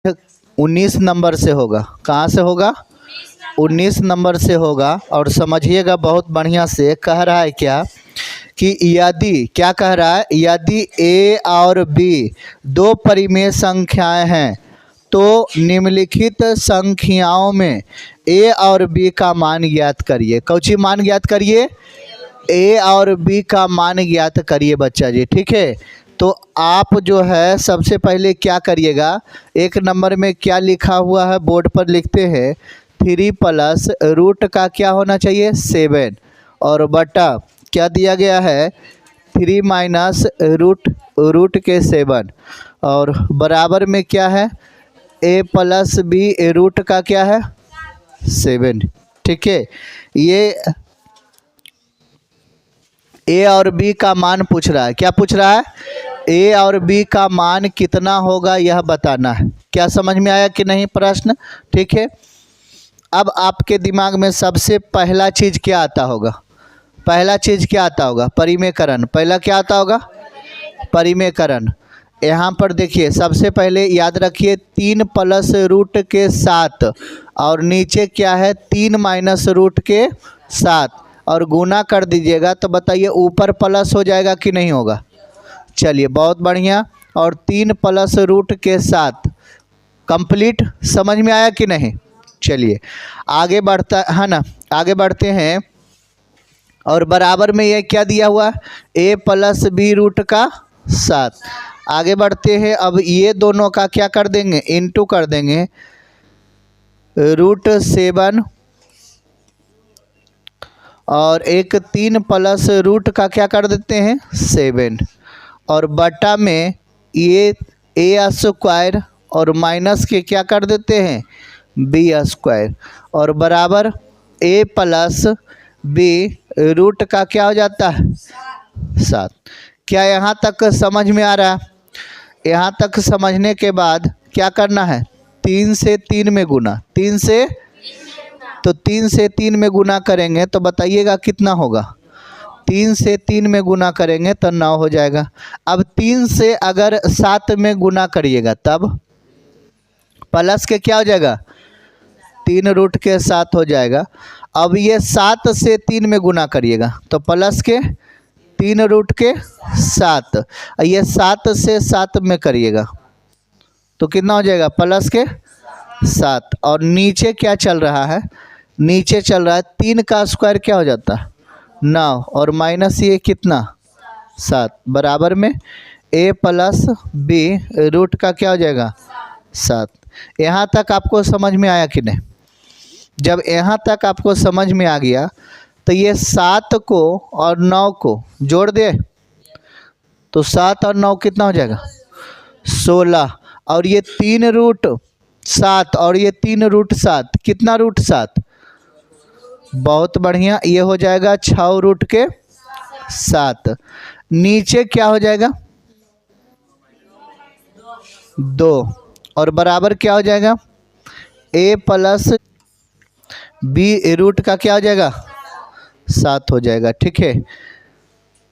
19 number से होगा। कहाँ से होगा? 19 नंबर से होगा। और समझिएगा बहुत बढ़िया से, कह रहा है क्या कि यदि, क्या कह रहा है, यदि ए और बी दो परिमेय संख्याएं हैं तो निम्नलिखित संख्याओं में ए और बी का मान ज्ञात करिए। कौची मान ज्ञात करिए? ए और बी का मान ज्ञात करिए बच्चा जी। ठीक है, तो आप जो है सबसे पहले क्या करिएगा, एक नंबर में क्या लिखा हुआ है बोर्ड पर लिखते हैं, 3 प्लस रूट का क्या होना चाहिए? 7, और बटा क्या दिया गया है? 3 माइनस रूट के 7, और बराबर में क्या है? ए प्लस बी रूट का क्या है? 7। ठीक है, ये ए और बी का मान पूछ रहा है। क्या पूछ रहा है? ए और बी का मान कितना होगा यह बताना है। क्या समझ में आया कि नहीं प्रश्न? ठीक है, अब आपके दिमाग में सबसे पहला चीज़ क्या आता होगा? पहला चीज़ क्या आता होगा? परिमेयकरण। पहला क्या आता होगा? परिमेयकरण। यहाँ पर देखिए, सबसे पहले याद रखिए 3 प्लस रूट के 7, और नीचे क्या है? 3 माइनस रूट के 7, और गुना कर दीजिएगा तो बताइए ऊपर प्लस हो जाएगा कि नहीं होगा? चलिए बहुत बढ़िया। और 3 प्लस रूट के 7 कंप्लीट। समझ में आया कि नहीं? चलिए आगे बढ़ता है ना, आगे बढ़ते हैं। और बराबर में ये क्या दिया हुआ? ए प्लस बी रूट का 7। आगे बढ़ते हैं, अब ये दोनों का क्या कर देंगे? इनटू कर देंगे, √7, और एक 3 प्लस रूट का क्या कर देते हैं? 7, और बटा में ये ए स्क्वायर, और माइनस के क्या कर देते हैं? बी स्क्वायर, और बराबर ए प्लस बी रूट का क्या हो जाता है? 7। क्या यहाँ तक समझ में आ रहा है? यहाँ तक समझने के बाद क्या करना है? 3 से 3 में गुना, 3 से, तो 3 से 3 में गुना करेंगे तो बताइएगा कितना होगा? 3 से 3 में गुना करेंगे तो 9 हो जाएगा। अब 3 से अगर 7 में गुना करिएगा तब प्लस के क्या हो जाएगा? 3 रूट के 7 हो जाएगा। अब ये 7 से 3 में गुना करिएगा तो प्लस के 3 रूट के 7, ये 7 से 7 में करिएगा तो कितना हो जाएगा? प्लस के 7, और नीचे क्या चल रहा है? नीचे चल रहा है 3 का स्क्वायर क्या हो जाता है? 9, और माइनस ये कितना? 7, बराबर में ए प्लस बी रूट का क्या हो जाएगा? 7। यहाँ तक आपको समझ में आया कि नहीं? जब यहाँ तक आपको समझ में आ गया तो ये 7 को और 9 को जोड़ दे तो 7 और 9 कितना हो जाएगा? 16, और ये 3 रूट 7 और ये 3 रूट 7, कितना रूट 7? बहुत बढ़िया, ये हो जाएगा 6 रूट के 7। नीचे क्या हो जाएगा? 2, और बराबर क्या हो जाएगा? ए प्लस बी रूट का क्या हो जाएगा? 7 हो जाएगा। ठीक है,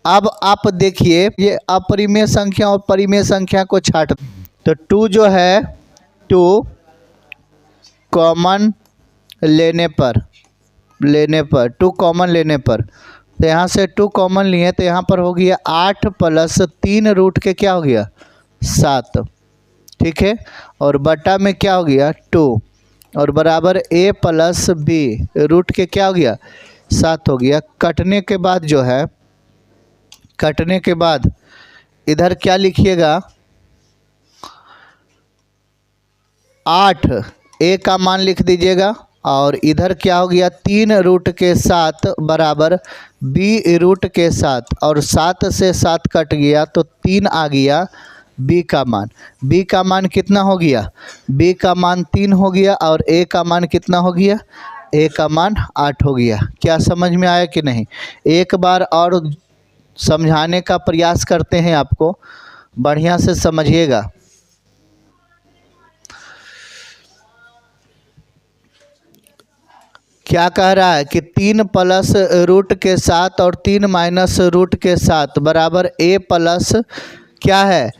अब आप देखिए ये अपरिमेय संख्या और परिमेय संख्या को छाट, तो 2 जो है 2 कॉमन लेने पर 2 कॉमन लेने पर, तो यहाँ से 2 कॉमन लिए तो यहाँ पर हो गया 8 प्लस 3 रूट के क्या हो गया? 7। ठीक है, और बटा में क्या हो गया? 2, और बराबर ए प्लस बी रूट के क्या हो गया? 7 हो गया। कटने के बाद जो है, कटने के बाद इधर क्या लिखिएगा? 8 ए का मान लिख दीजिएगा, और इधर क्या हो गया? 3 रूट के 7 बराबर बी रूट के 7, और 7 से 7 कट गया तो 3 आ गया बी का मान। बी का मान कितना हो गया? बी का मान 3 हो गया, और ए का मान कितना हो गया? ए का मान 8 हो गया। क्या समझ में आया कि नहीं? एक बार और समझाने का प्रयास करते हैं, आपको बढ़िया से समझिएगा। क्या कह रहा है कि 3 प्लस रूट के 7 और 3 माइनस रूट के 7 बराबर ए प्लस क्या है?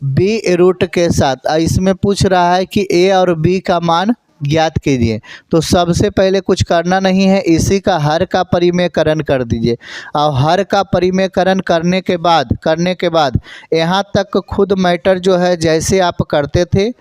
बी रूट के साथ। इसमें पूछ रहा है कि ए और बी का मान ज्ञात कीजिए। तो सबसे पहले कुछ करना नहीं है, इसी का हर का परिमेयकरण कर दीजिए। और हर का परिमेयकरण करने के बाद यहाँ तक खुद मैटर जो है जैसे आप करते थे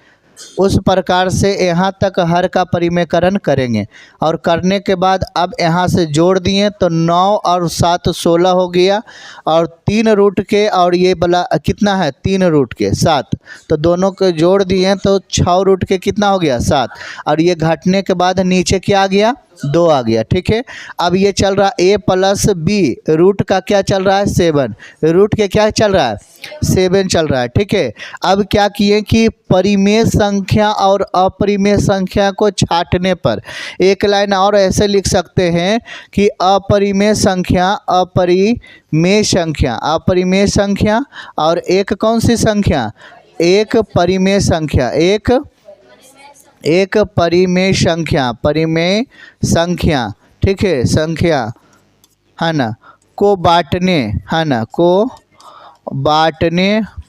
उस प्रकार से यहाँ तक हर का परिमेयकरण करेंगे। और करने के बाद अब यहाँ से जोड़ दिए तो 9 और 7 16 हो गया। और 3 रूट के और ये वाला कितना है 3 रूट के 7, तो दोनों को जोड़ दिए तो 6 रूट के कितना हो गया 7। और ये घटने के बाद नीचे क्या आ गया 2 आ गया। ठीक है, अब ये चल रहा ए प्लस बी, रूट का क्या चल रहा है 7, रूट के क्या चल रहा है 7 चल रहा है। ठीक है, अब क्या किए कि परिमेय संख्या और अपरिमेय संख्या को छांटने पर एक लाइन और ऐसे लिख सकते हैं कि अपरिमेय संख्या और एक कौन सी संख्या, एक परिमेय संख्या, एक परिमेय संख्या, ठीक है, संख्या है ना, को बांटने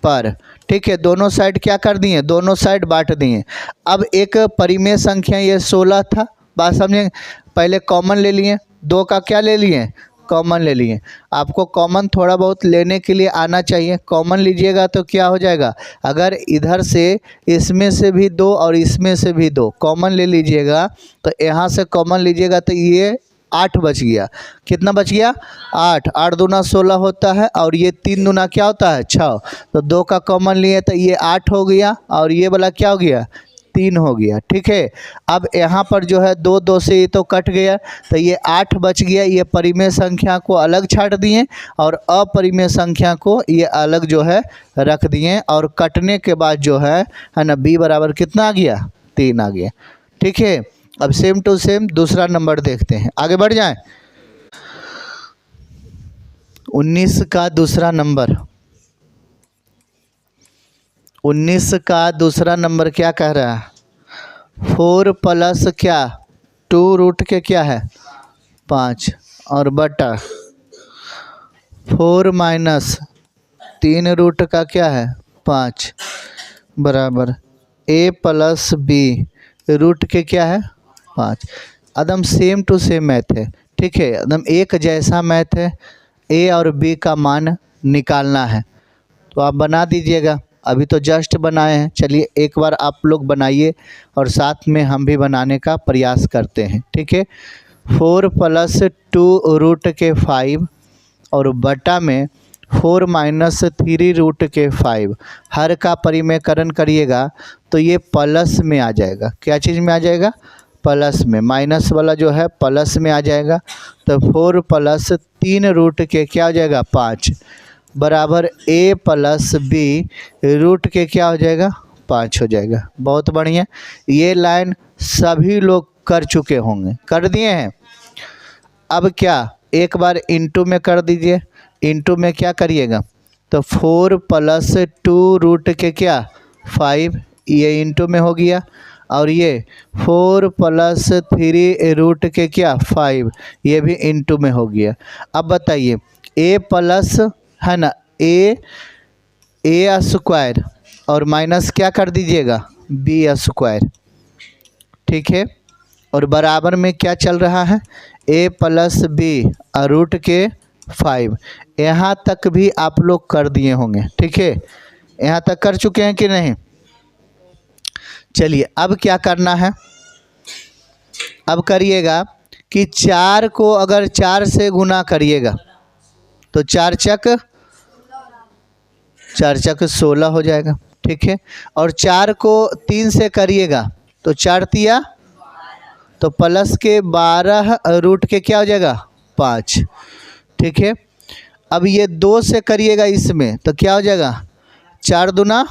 पर। ठीक है, दोनों साइड क्या कर दिए, दोनों साइड बांट दिए। अब एक परिमेय संख्या ये 16 था, बात समझे। पहले कॉमन ले लिए, 2 का क्या ले लिए कॉमन ले लिए। आपको कॉमन थोड़ा बहुत लेने के लिए आना चाहिए। कॉमन लीजिएगा तो क्या हो जाएगा, अगर इधर से इसमें से भी 2 और इसमें से भी 2 कॉमन ले लीजिएगा तो यहाँ से कॉमन लीजिएगा तो ये 8 बच गया। कितना बच गया 8, 8 दूना 16 होता है और ये 3 दूना क्या होता है 6। तो 2 का कॉमन लिए तो ये 8 हो गया और ये वाला क्या हो गया 3 हो गया। ठीक है, अब यहाँ पर जो है 2 2 से ये तो कट गया तो ये 8 बच गया। ये परिमेय संख्या को अलग छाट दिए और अपरिमेय संख्या को ये अलग जो है रख दिए। और कटने के बाद जो है ना b बराबर कितना आ गया 3 आ गया। ठीक है, अब सेम टू सेम दूसरा नंबर देखते हैं, आगे बढ़ जाएं। 19 का दूसरा नंबर, 19 का दूसरा नंबर क्या कह रहा है 4 प्लस क्या 2 रूट के क्या है 5 और बटा 4 माइनस 3 रूट का क्या है 5 बराबर a प्लस बी रूट के क्या है 5। एकदम सेम टू सेम मैथ है। ठीक है, एकदम एक जैसा मैथ है। a और b का मान निकालना है तो आप बना दीजिएगा। अभी तो जस्ट बनाए हैं, चलिए एक बार आप लोग बनाइए और साथ में हम भी बनाने का प्रयास करते हैं। ठीक है, 4 प्लस 2 रूट के 5 और बटा में 4 माइनस 3 रूट के 5। हर का परिमेयकरण करिएगा तो ये प्लस में आ जाएगा। क्या चीज़ में आ जाएगा प्लस में, माइनस वाला जो है प्लस में आ जाएगा। तो 4 प्लस 3 रूट के क्या हो जाएगा 5 बराबर a प्लस बी रूट के क्या हो जाएगा 5 हो जाएगा। बहुत बढ़िया, ये लाइन सभी लोग कर चुके होंगे, कर दिए हैं। अब क्या एक बार इंटू में कर दीजिए। इंटू में क्या करिएगा तो 4 प्लस 2 रूट के क्या 5, ये इंटू में हो गया। और ये 4 प्लस 3 रूट के क्या 5, ये भी इंटू में हो गया। अब बताइए a प्लस है ना a स्क्वायर और माइनस क्या कर दीजिएगा b स्क्वायर। ठीक है, और बराबर में क्या चल रहा है a प्लस बी रूट के 5। यहाँ तक भी आप लोग कर दिए होंगे। ठीक है, यहाँ तक कर चुके हैं कि नहीं। चलिए अब क्या करना है, अब करिएगा कि 4 को अगर 4 से गुना करिएगा तो 4 चक 16 हो जाएगा। ठीक है, और 4 को 3 से करिएगा तो 4 तिया तो प्लस के 12 रूट के क्या हो जाएगा 5। ठीक है, अब ये 2 से करिएगा इसमें तो क्या हो जाएगा 4 दूना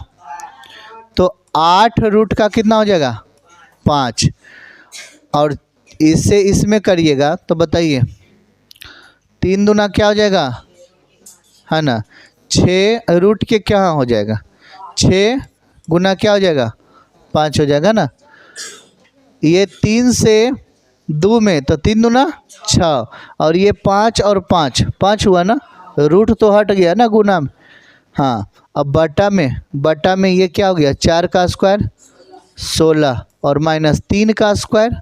तो 8 रूट का कितना हो जाएगा 5। और इससे इसमें करिएगा तो बताइए 3 दूना क्या हो जाएगा है ना 6 रूट के क्या हो जाएगा 6 गुना क्या हो जाएगा 5 हो जाएगा ना। ये 3 से 2 में तो 3 दूना 6 और ये 5 और 5 हुआ ना, रूट तो हट गया ना गुना में, हाँ, अब बटा में ये क्या हो गया, 4 का स्क्वायर 16 और माइनस 3 का स्क्वायर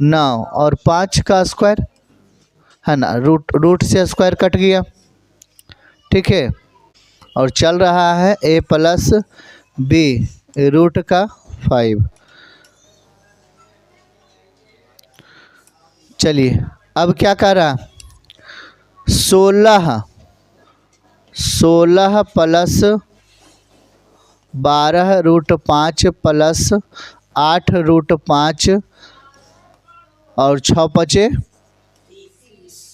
9 और 5 का स्क्वायर है ना, रूट से स्क्वायर कट गया। ठीक है, और चल रहा है a प्लस बी रूट का 5। चलिए अब क्या कर रहा, 16 प्लस 12 रूट 5 प्लस 8 रूट 5 और 6 बचे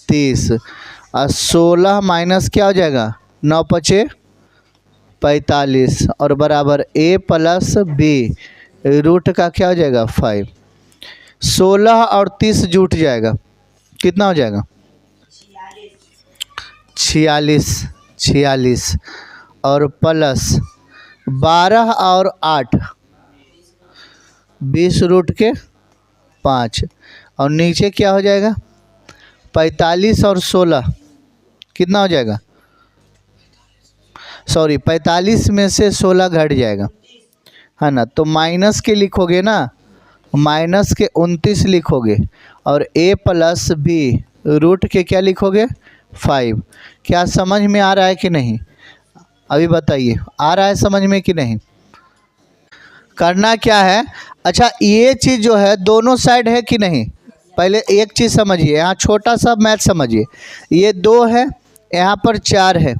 30 और 16 माइनस क्या हो जाएगा, 9 बचे 45 और बराबर a प्लस बी रूट का क्या हो जाएगा 5। 16 और 30 जुट जाएगा, कितना हो जाएगा 46 और प्लस 12 और 8 20 रूट के 5 और नीचे क्या हो जाएगा 45 और 16 कितना हो जाएगा, सॉरी 45 में से 16 घट जाएगा है ना, तो माइनस के लिखोगे ना, माइनस के 29 लिखोगे और a प्लस बी रूट के क्या लिखोगे 5। क्या समझ में आ रहा है कि नहीं, अभी बताइए, आ रहा है समझ में कि नहीं। करना क्या है, अच्छा ये चीज़ जो है दोनों साइड है कि नहीं, पहले एक चीज़ समझिए, यहाँ छोटा सा मैथ समझिए, ये 2 है, यहाँ पर 4 है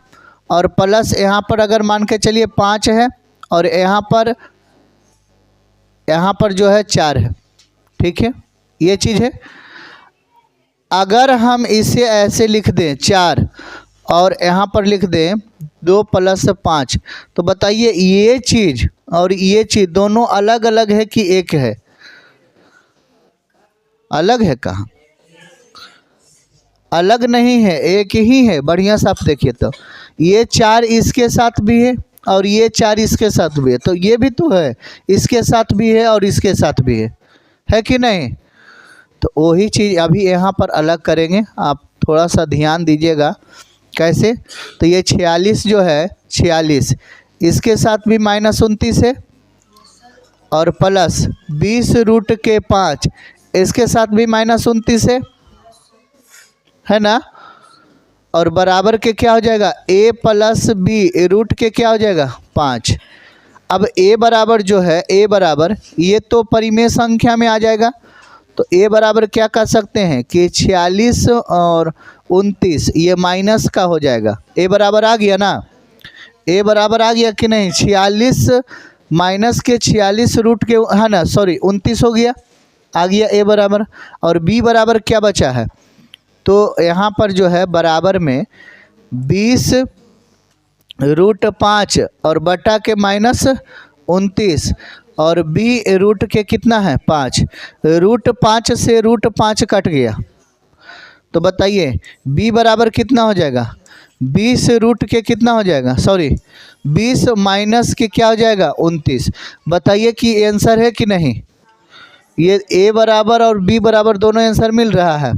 और प्लस यहाँ पर अगर मान के चलिए 5 है और यहाँ पर जो है 4 है। ठीक है, ये चीज़ है। अगर हम इसे ऐसे लिख दें 4 और यहाँ पर लिख दें 2 प्लस 5, तो बताइए ये चीज़ और ये चीज़ दोनों अलग अलग है कि एक है, अलग है, कहाँ अलग नहीं है, एक ही है। बढ़िया से आप देखिए तो ये 4 इसके साथ भी है और ये 4 इसके साथ भी है, तो ये भी तो है, इसके साथ भी है और इसके साथ भी है कि नहीं। तो वही चीज़ अभी यहाँ पर अलग करेंगे, आप थोड़ा सा ध्यान दीजिएगा कैसे। तो ये 46 जो है 46 इसके साथ भी माइनस 29 है और प्लस 20 रूट के 5 इसके साथ भी माइनस 29 है ना, और बराबर के क्या हो जाएगा a प्लस बी रूट के क्या हो जाएगा 5। अब a बराबर जो है a बराबर ये तो परिमेय संख्या में आ जाएगा, तो a बराबर क्या कर सकते हैं कि 46 और 29 ये माइनस का हो जाएगा। a बराबर आ गया ना, a बराबर आ गया कि नहीं, 46 माइनस के 46 रूट के है ना, सॉरी 29 हो गया, आ गया a बराबर। और b बराबर क्या बचा है, तो यहाँ पर जो है बराबर में 20 रूट 5 और बटा के माइनस 29 और b रूट के कितना है 5, रूट 5 से रूट 5 कट गया, तो बताइए b बराबर कितना हो जाएगा, 20 रूट के कितना हो जाएगा, सॉरी 20 माइनस के क्या हो जाएगा 29। बताइए कि आंसर है कि नहीं, ये a बराबर और b बराबर दोनों आंसर मिल रहा है।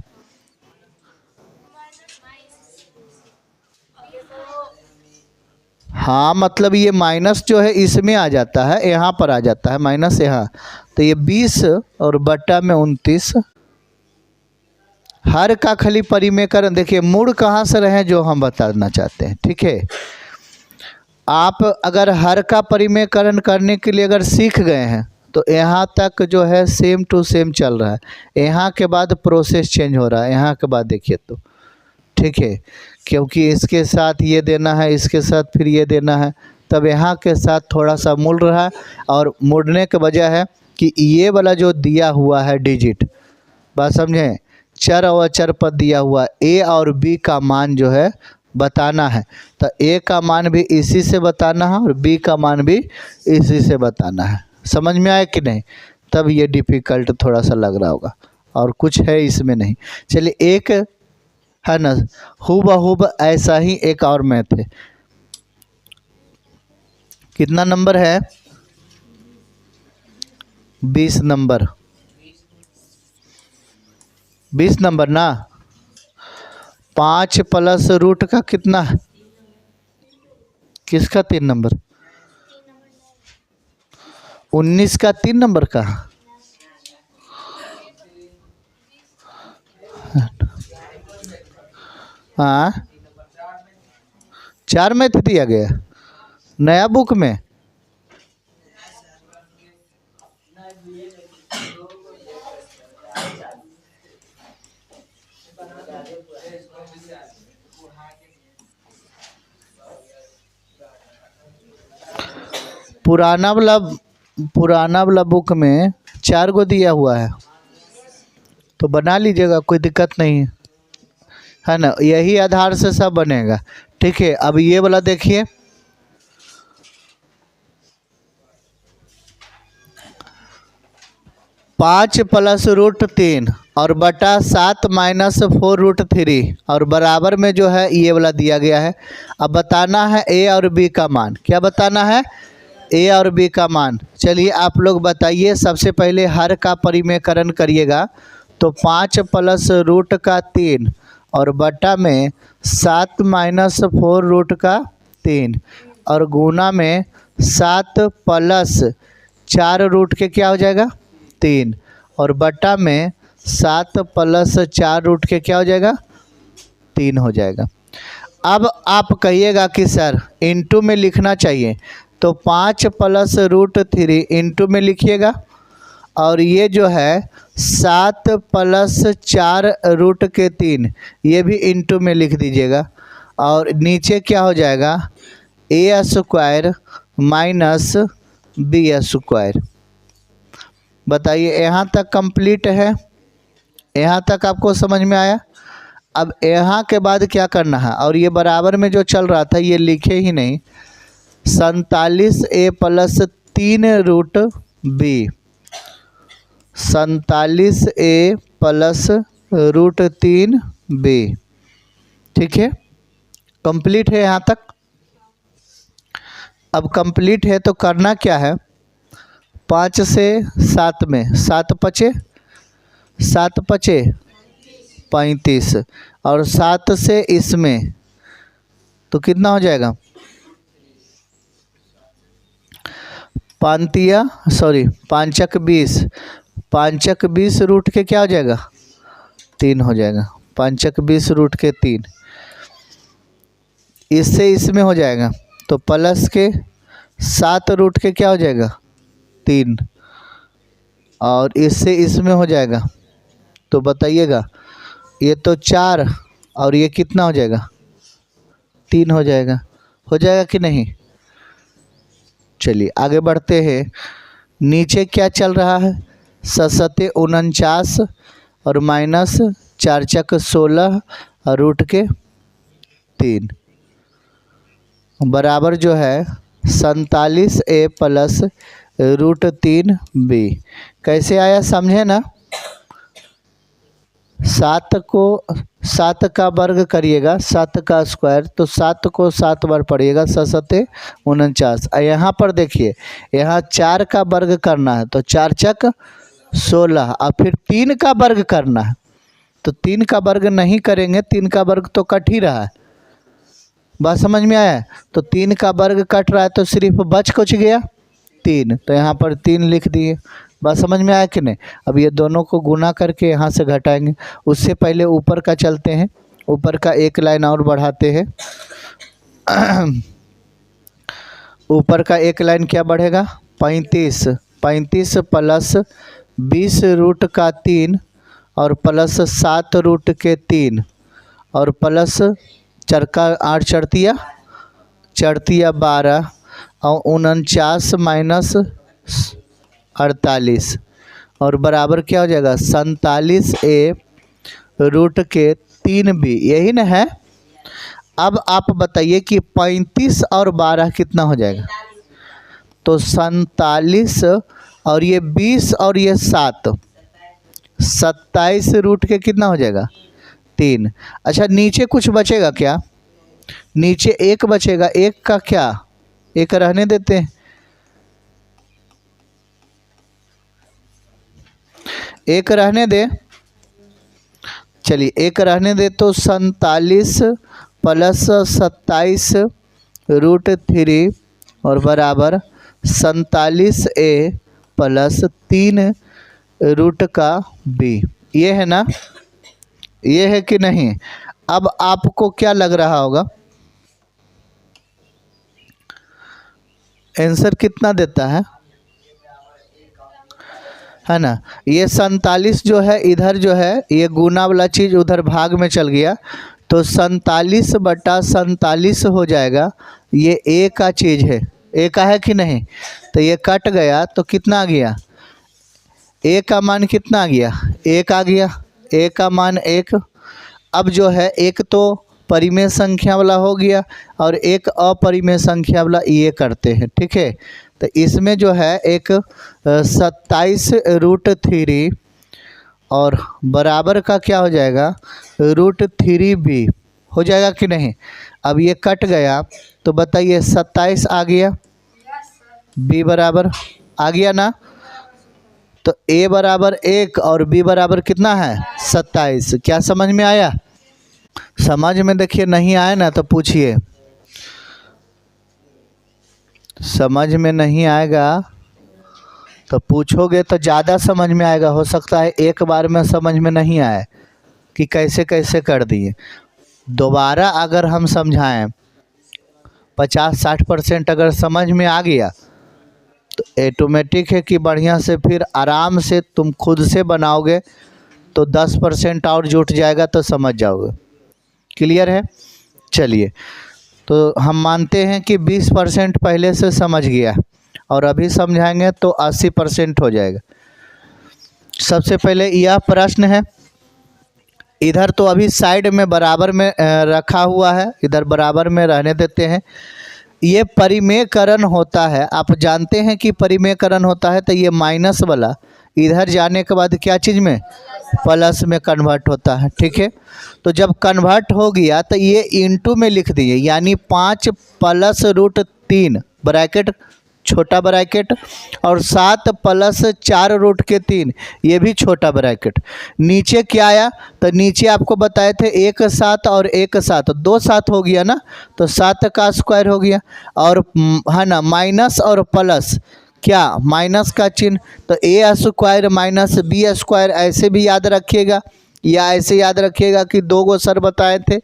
हाँ मतलब ये माइनस जो है इसमें आ जाता है, यहाँ पर आ जाता है माइनस यहाँ, तो ये 20 और बट्टा में 29। हर का खाली परिमेयकरण देखिए मूड कहाँ से रहे जो हम बताना चाहते हैं। ठीक है, आप अगर हर का परिमेयकरण करने के लिए अगर सीख गए हैं तो यहाँ तक जो है सेम टू सेम चल रहा है, यहाँ के बाद प्रोसेस चेंज हो रहा है, यहाँ के बाद देखिए तो ठीक है, क्योंकि इसके साथ ये देना है, इसके साथ फिर ये देना है, तब यहाँ के साथ थोड़ा सा मुड़ रहा है। और मुड़ने की वजह है कि ये वाला जो दिया हुआ है डिजिट, बात समझें, चर और अचर पद दिया हुआ a और b का मान जो है बताना है, तो a का मान भी इसी से बताना है और b का मान भी इसी से बताना है। समझ में आया कि नहीं, तब ये डिफ़िकल्ट थोड़ा सा लग रहा होगा, और कुछ है इसमें नहीं। चलिए एक है ना हुबहुब ऐसा ही एक और मैथ है, कितना नंबर है 20 नंबर, 20 नंबर ना, 5 प्लस रूट का कितना है किसका 3 नंबर? 19 का 3 नंबर का। हाँ 4 में तो दिया गया नया बुक में। पुराना वाला बुक में 4 गो दिया हुआ है, तो बना लीजिएगा, कोई दिक्कत नहीं है ना। यही आधार से सब बनेगा। ठीक है, अब ये वाला देखिए, 5 + √3 और बटा 7 - 4√3 और बराबर में जो है ये वाला दिया गया है। अब बताना है ए और बी का मान। क्या बताना है? ए और बी का मान। चलिए आप लोग बताइए। सबसे पहले हर का परिमेयकरण करिएगा, तो 5 + √3 और बटा में 7 - 4√3 और गुना में 7 + 4 के क्या हो जाएगा? 3 और बटा में 7 + 4 के क्या हो जाएगा? 3 हो जाएगा। अब आप कहिएगा कि सर इंटू में लिखना चाहिए, तो 5 + √3 इंटू में लिखिएगा, और ये जो है 7 + 4√3 ये भी इंटू में लिख दीजिएगा, और नीचे क्या हो जाएगा? a² - b²। बताइए, यहाँ तक कंप्लीट है? यहाँ तक आपको समझ में आया? अब यहाँ के बाद क्या करना है, और ये बराबर में जो चल रहा था ये लिखे ही नहीं, 47a + 3√b, 47a + √3b। ठीक है, कंप्लीट है यहाँ तक? अब कंप्लीट है तो करना क्या है? 5 से 7 में 7 × 5 = 35 और 7 से इसमें तो कितना हो जाएगा? 5 × 20, 5 × 20 रूट के क्या हो जाएगा? 3 हो जाएगा। 5 × 20 रूट के 3, इससे इसमें हो जाएगा, तो प्लस के 7 रूट के क्या हो जाएगा? 3, और इससे इसमें हो जाएगा, तो बताइएगा, ये तो 4 और ये कितना हो जाएगा? 3 हो जाएगा। हो जाएगा कि नहीं? चलिए आगे बढ़ते हैं। नीचे क्या चल रहा है? 7 × 49 और -4 × 16 और रूट के 3 बराबर जो है 47a + √3b। कैसे आया समझे ना? 7 का वर्ग करिएगा, 7 का स्क्वायर, तो 7 को 7 बार पढ़िएगा, 7 × 49। यहाँ पर देखिए, यहाँ 4 का वर्ग करना है, तो 4 × 16 और फिर 3 का वर्ग करना है, तो 3 का वर्ग नहीं करेंगे, 3 का वर्ग तो कट ही रहा है। बात समझ में आया? तो 3 का वर्ग कट रहा है, तो सिर्फ बच कुछ गया 3, तो यहाँ पर 3 लिख दिए। बात समझ में आया कि नहीं? अब ये दोनों को गुना करके यहाँ से घटाएंगे। उससे पहले ऊपर का चलते हैं, ऊपर का एक लाइन और बढ़ाते हैं। ऊपर का एक लाइन क्या बढ़ेगा? 35 + 20√3 और प्लस 7√3 और प्लस 4 का 8 चरतिया 12 और 49 - 48 और बराबर क्या हो जाएगा? 47a √3b। यही ना है? अब आप बताइए कि 35 और 12 कितना हो जाएगा? तो 47 और ये 20 और ये 7, 27 रूट के कितना हो जाएगा? 3। अच्छा, नीचे कुछ बचेगा क्या? नीचे 1 बचेगा। 1 का क्या? 1 रहने देते हैं, 1 रहने दे। चलिए 1 रहने दे, तो 47 + 27 √3 और बराबर 47a प्लस 3 रूट का b। ये है ना, ये है कि नहीं। अब आपको क्या लग रहा होगा, आंसर कितना देता है ना। ये 47 जो है इधर जो है ये गुना वाला चीज़ उधर भाग में चल गया, तो 47/47 हो जाएगा। ये ए का चीज़ है, ए का है कि नहीं, तो ये कट गया तो कितना आ गया, ए का मान कितना आ गया, 1 आ गया, ए का मान 1। अब जो है एक तो परिमेय संख्या वाला हो गया और एक अपरिमेय संख्या वाला ये करते हैं, ठीक है। तो इसमें जो है एक 27√3 और बराबर का क्या हो जाएगा, √3b हो जाएगा कि नहीं। अब ये कट गया तो बताइए 27 आ गया, b बराबर आ गया ना। तो a बराबर 1 और b बराबर कितना है 27। क्या समझ में आया। समझ में देखिए नहीं आया ना तो पूछिए, समझ में नहीं आएगा तो पूछोगे तो ज़्यादा समझ में आएगा। हो सकता है एक बार में समझ में नहीं आए कि कैसे कैसे कर दिए, दोबारा अगर हम समझाएं 50-60% अगर समझ में आ गया तो ऑटोमेटिक है कि बढ़िया से फिर आराम से तुम खुद से बनाओगे तो 10% और जुट जाएगा तो समझ जाओगे। क्लियर है। चलिए, तो हम मानते हैं कि 20% पहले से समझ गया और अभी समझाएंगे तो 80% हो जाएगा। सबसे पहले यह प्रश्न है, इधर तो अभी साइड में बराबर में रखा हुआ है, इधर बराबर में रहने देते हैं। ये परिमेयकरण होता है, आप जानते हैं कि परिमेयकरण होता है तो ये माइनस वाला इधर जाने के बाद क्या चीज़ में, प्लस में कन्वर्ट होता है, ठीक है। तो जब कन्वर्ट हो गया तो ये इंटू में लिख दिए, यानी 5 + √3 ब्रैकेट छोटा ब्रैकेट और 7 + 4√3 ये भी छोटा ब्रैकेट। नीचे क्या आया, तो नीचे आपको बताए थे 1 7 और 1 7, 2 7 हो गया ना, तो 7 का स्क्वायर हो गया। और है ना माइनस और प्लस, क्या माइनस का चिन्ह, तो a² - b² ऐसे भी याद रखिएगा, या ऐसे याद रखिएगा कि 2 गो सर बताए थे,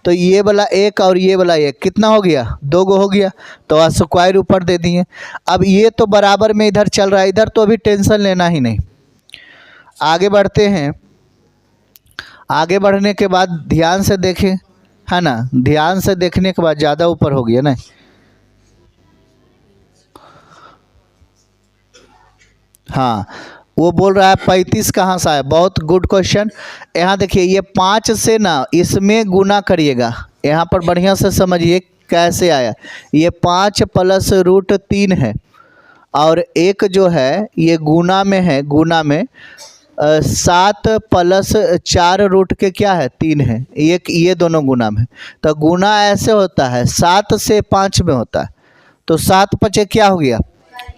तो ये वाला 1 और ये वाला 1 कितना हो गया, 2 गो हो गया, तो स्क्वायर ऊपर दे दिए। अब ये तो बराबर में इधर चल रहा है, इधर तो अभी टेंशन लेना ही नहीं। आगे बढ़ते हैं, आगे बढ़ने के बाद ध्यान से देखें, है ना, ध्यान से देखने के बाद ज़्यादा ऊपर हो गया ना। हाँ, वो बोल रहा है 35 कहाँ से आया, बहुत गुड क्वेश्चन। यहाँ देखिए ये 5 से ना इसमें गुना करिएगा, यहाँ पर बढ़िया से समझिए कैसे आया। ये 5 + √3 है और एक जो है ये गुना में है, गुना में 7 + 4 रूट के क्या है 3 है, ये दोनों गुना में। तो गुना ऐसे होता है 7 से 5 में होता है, तो 7 × 5 क्या हो गया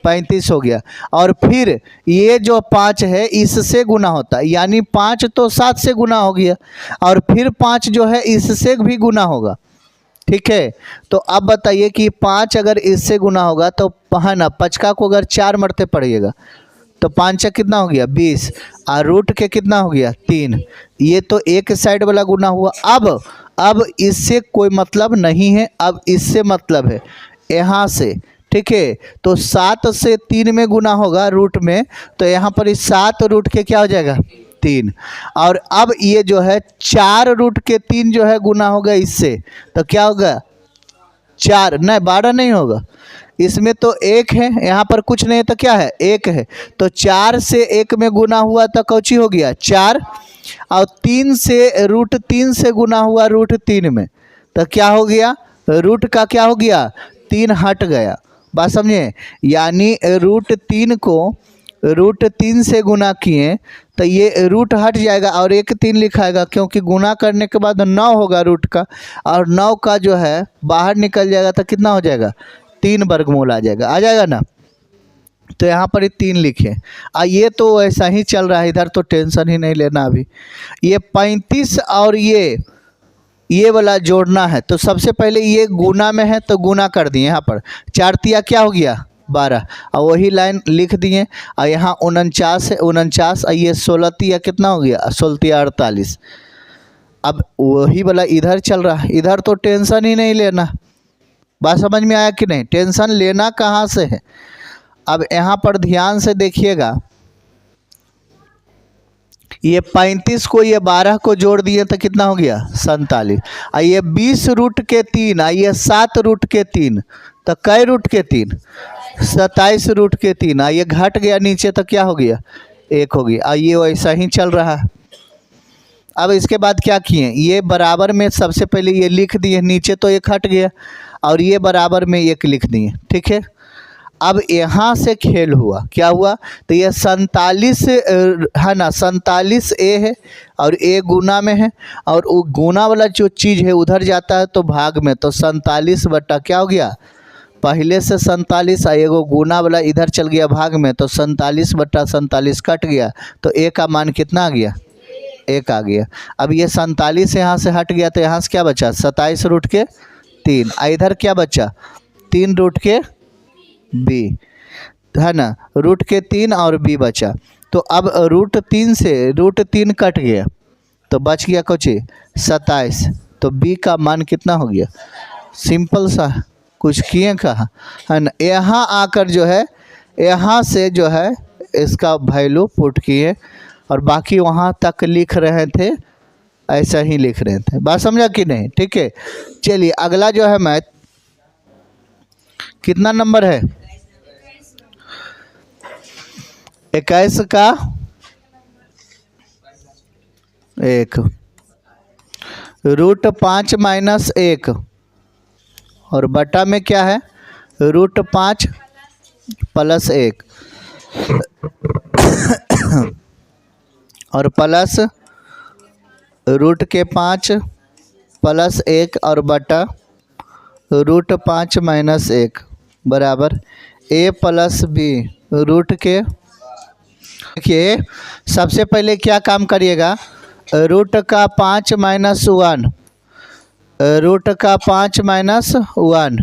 35 हो गया। और फिर ये जो 5 है इससे गुना होता है, यानी 5 तो 7 से गुना हो गया और फिर 5 जो है इससे भी गुना होगा, ठीक है। तो अब बताइए कि 5 अगर इससे गुना होगा तो है ना, 5 को अगर 4 मरते पड़िएगा तो 5 कितना हो गया 20 और रूट के कितना हो गया 3। ये तो एक साइड वाला गुना हुआ। अब इससे कोई मतलब नहीं है, अब इससे मतलब है यहाँ से, ठीक है। तो 7 से 3 में गुना होगा रूट में, तो यहाँ पर इस 7 रूट के क्या हो जाएगा 3। और अब ये जो है 4 रूट के 3 जो है गुना होगा इससे, तो क्या होगा 4 नहीं 12 नहीं होगा, इसमें तो 1 है, यहाँ पर कुछ नहीं तो क्या है 1 है। तो 4 से 1 में गुना हुआ तो कौची हो गया 4, और 3 से √3 से गुना हुआ √3 में, तो क्या हो गया रूट का क्या हो गया 3 हट गया। बात समझे, यानी √3 को √3 से गुना किए तो ये रूट हट जाएगा और 1 3 लिखाएगा, क्योंकि गुना करने के बाद 9 होगा रूट का, और 9 का जो है बाहर निकल जाएगा तो कितना हो जाएगा 3 वर्गमूल आ जाएगा ना। तो यहाँ पर 3 लिखे। ये तो ऐसा ही चल रहा है, इधर तो टेंशन ही नहीं लेना अभी। ये 35 और ये ये वाला जोड़ना है तो सबसे पहले ये गुना में है तो गुना कर दिए, यहाँ पर 4 तिया क्या हो गया 12, और वही लाइन लिख दिए। और यहाँ 49 है, 49 और ये 16 तिया कितना हो गया 16 तिया 48। अब वही वाला इधर चल रहा है, इधर तो टेंशन ही नहीं लेना। बात समझ में आया कि नहीं? टेंशन लेना कहाँ से है। अब यहाँ पर ध्यान से देखिएगा, ये 35 को ये 12 को जोड़ दिए तो कितना हो गया 47। और ये 20 रूट के 3 और ये 7 रूट के 3 तो कई रूट के 3 27 रूट के 3। और ये घट गया नीचे तो क्या हो गया 1 हो गया। और ये वैसा ही चल रहा है। अब इसके बाद क्या किए, ये बराबर में सबसे पहले ये लिख दिए, नीचे तो 1 हट गया और ये बराबर में 1 लिख दिए, ठीक है। अब यहाँ से खेल हुआ, क्या हुआ, तो ये 47 है ना, 47 ए है और ए गुना में है, और वो गुना वाला जो चीज़ है उधर जाता है तो भाग में, तो 47 बटा क्या हो गया, पहले से 47 और एगो गुना वाला इधर चल गया भाग में, तो 47 बटा 47 कट गया, तो ए का मान कितना आ गया 1 आ गया। अब ये 47 यहाँ से हट गया तो यहाँ से क्या बचा 27 रूट के 3, इधर क्या बचा 3 रूट के बी, है ना, रूट के 3 और बी बचा। तो अब रूट 3 से रूट 3 कट गया तो बच गया कुछ 27, तो बी का मान कितना हो गया, सिंपल सा, कुछ किए कहा, है ना। यहाँ आकर जो है, यहाँ से जो है इसका वैल्यू पुट किए और बाकी वहाँ तक लिख रहे थे, ऐसा ही लिख रहे थे। बात समझा कि नहीं? ठीक है, चलिए अगला जो है मैथ, कितना नंबर है 21 का 1, रूट 5 माइनस 1 और बटा में क्या है रूट 5 प्लस 1 और प्लस रूट के 5 प्लस 1 और बटा रूट 5 माइनस 1 बराबर ए प्लस बी रूट के। देखिए सबसे पहले क्या काम करिएगा, रूट का 5 माइनस 1, रूट का 5 माइनस 1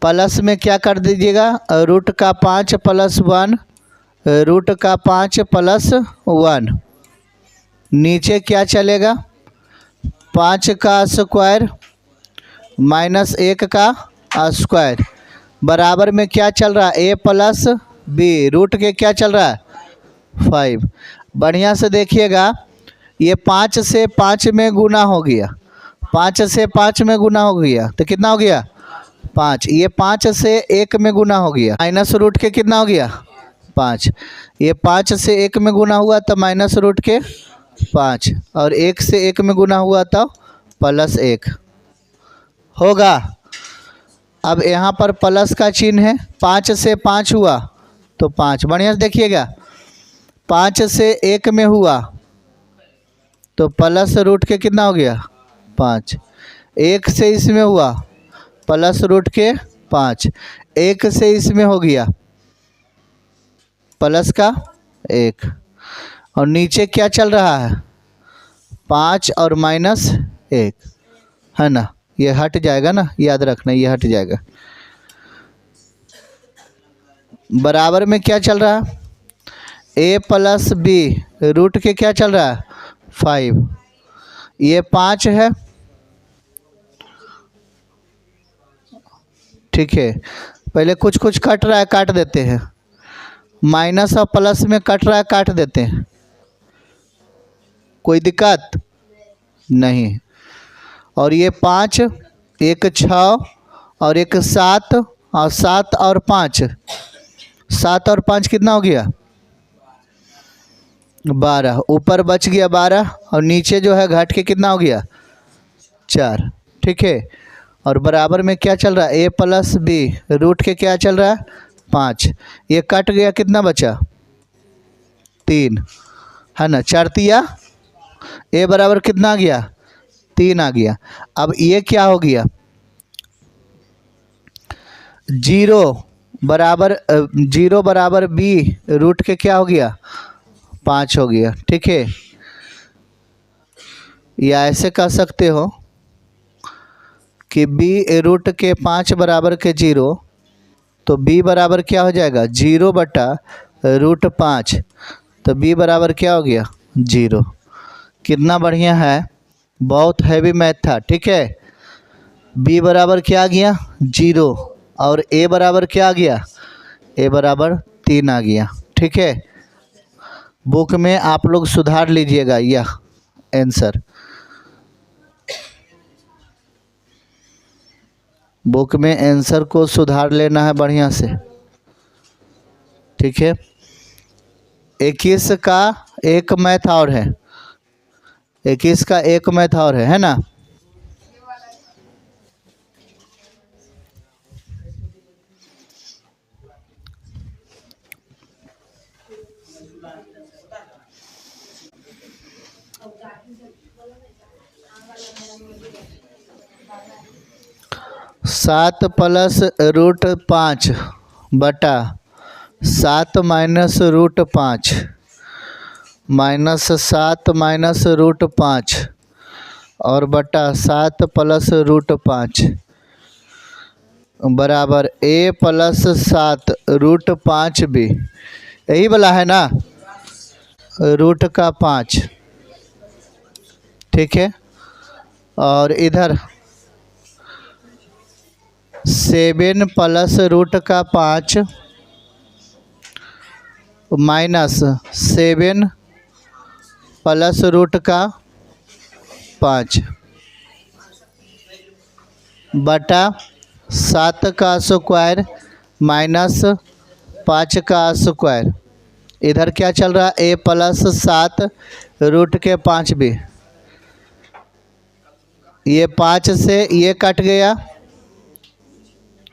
प्लस में क्या कर दीजिएगा, रूट का 5 प्लस 1, रूट का 5 प्लस 1, नीचे क्या चलेगा 5 का स्क्वायर माइनस 1 का स्क्वायर बराबर में क्या चल रहा है ए प्लस बी, रूट के क्या चल रहा है 5। बढ़िया से देखिएगा, ये 5 से 5 में गुना हो गया, 5 से 5 में गुना हो गया तो कितना हो गया 5, ये 5 से 1 में गुना हो गया, माइनस रूट के कितना हो गया 5, ये 5 से 1 में गुना हुआ तो माइनस रूट के 5, और 1 से 1 में गुना हुआ तो प्लस 1 होगा। अब यहाँ पर प्लस का चिन्ह है, 5 से 5 हुआ तो 5, बढ़िया से देखिएगा, 5 से 1 में हुआ तो प्लस रूट के कितना हो गया 5, 1 से इसमें हुआ प्लस रूट के 5, 1 से इसमें हो गया प्लस का 1, और नीचे क्या चल रहा है 5 और माइनस 1, है ना, ये हट जाएगा ना, याद रखना ये हट जाएगा। बराबर में क्या चल रहा है ए प्लस बी रूट के क्या चल रहा है 5, ये 5 है, ठीक है। पहले कुछ कुछ कट रहा है काट देते हैं, माइनस और प्लस में कट रहा है काट देते हैं, कोई दिक्कत नहीं। और ये 5, एक 6 और एक 7, और 7 और 5, 7 और 5 कितना हो गया 12, ऊपर बच गया 12 और नीचे जो है घट के कितना हो गया 4, ठीक है। और बराबर में क्या चल रहा है ए प्लस बी रूट के क्या चल रहा है 5, ये कट गया कितना बचा 3, है ना, 4 तिया ए बराबर कितना आ गया 3 आ गया। अब ये क्या हो गया 0 बराबर बी रूट के क्या हो गया 5 हो गया, ठीक है। या ऐसे कह सकते हो कि b रूट के 5 बराबर के 0, तो b बराबर क्या हो जाएगा 0 बटा रूट 5, तो b बराबर क्या हो गया 0। कितना बढ़िया है, बहुत हैवी मैथ था। ठीक है, b बराबर क्या आ गया 0 और a बराबर क्या आ गया, a बराबर 3 आ गया। ठीक है, बुक में आप लोग सुधार लीजिएगा यह आंसर, बुक में आंसर को सुधार लेना है बढ़िया से। ठीक है, 21 का एक मैथ और है, 21 का एक मैथ और है ना। सात प्लस रूट 5 बटा 7 minus root 5 minus 7 minus root 5 और बटा 7 प्लस रूट 5 बराबर a प्लस 7 रूट 5 b, यही वाला है ना, रूट का 5। ठीक है, और इधर 7 प्लस रूट का 5 माइनस 7 प्लस रूट का 5 बटा 7 का स्क्वायर माइनस 5 का स्क्वायर। इधर क्या चल रहा है, a प्लस 7 रूट के 5 भी, ये 5 से ये कट गया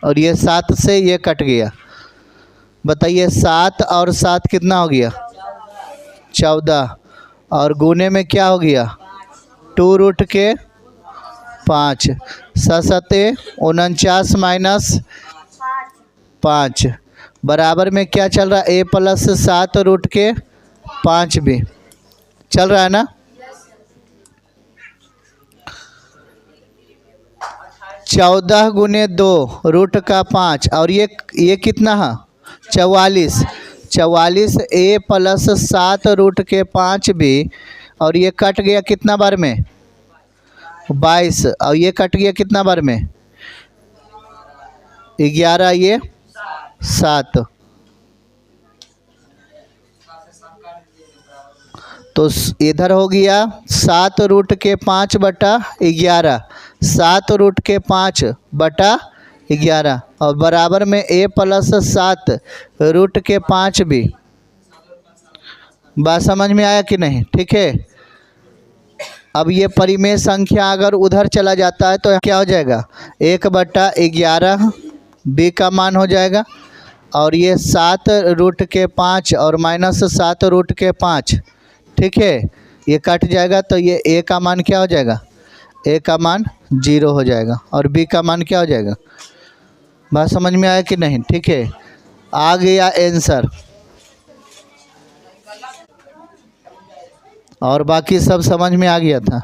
और ये 7 से ये कट गया। बताइए 7 और 7 कितना हो गया 14, और गुने में क्या हो गया 2 रूट के 5, 7 49 माइनस 5 बराबर में क्या चल रहा है, a प्लस 7 रूट के 5 भी चल रहा है ना। 14 गुने 2 रूट का 5 और ये कितना है 44, 44 a प्लस 7 रूट के 5 भी, और ये कट गया कितना बार में 22, और ये कट गया कितना बार में 11, ये 7, तो इधर हो गया 7 रूट के 5 बटा 11, 7 रूट के 5 बटा 11 और बराबर में a प्लस 7 रूट के 5 भी। बात समझ में आया कि नहीं। ठीक है, अब ये परिमेय संख्या अगर उधर चला जाता है तो क्या हो जाएगा 1 बटा 11 b का मान हो जाएगा, और ये 7 रूट के 5 और माइनस 7 रूट के 5। ठीक है, ये कट जाएगा तो ये a का मान क्या हो जाएगा, a का मान 0 हो जाएगा और b का मान क्या हो जाएगा। बात समझ में आया कि नहीं। ठीक है, आ गया आंसर, और बाकी सब समझ में आ गया था।